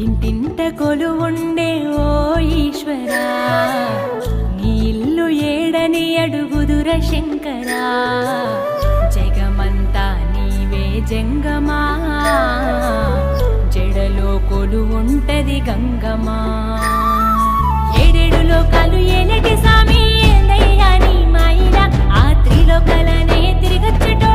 ఇంటింట కొలువుండే ఓ ఈశ్వరా, నీ ఇల్లు ఏడని అడుగుదుర శంకరా. జగమంతా నీవే జంగమా, జడలో కొలువుంటది గంగమా. ఏడేడు లోకాలు ఏలేటి సామి ఏందయ్యా నీ మాయిలా, ఆ త్రిలోకాలనే తిరిగొచ్చటో